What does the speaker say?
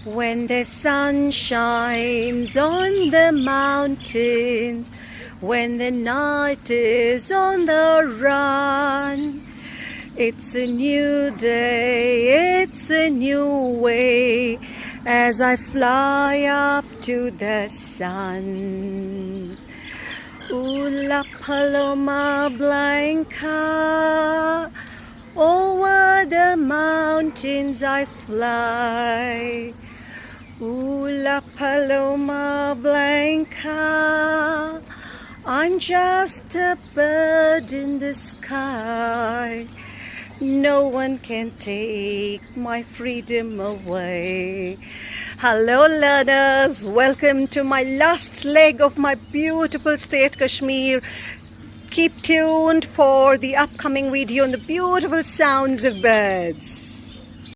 When the sun shines on the mountains, when the night is on the run, it's a new day, it's a new way, as I fly up to the sun. Ooh, la paloma blanca, over the mountains I fly. Ooh, la paloma blanca, I'm just a bird in the sky. No one can take my freedom away. Hello learners, welcome to my last leg of my beautiful state Kashmir. Keep tuned for the upcoming video on the beautiful sounds of birds.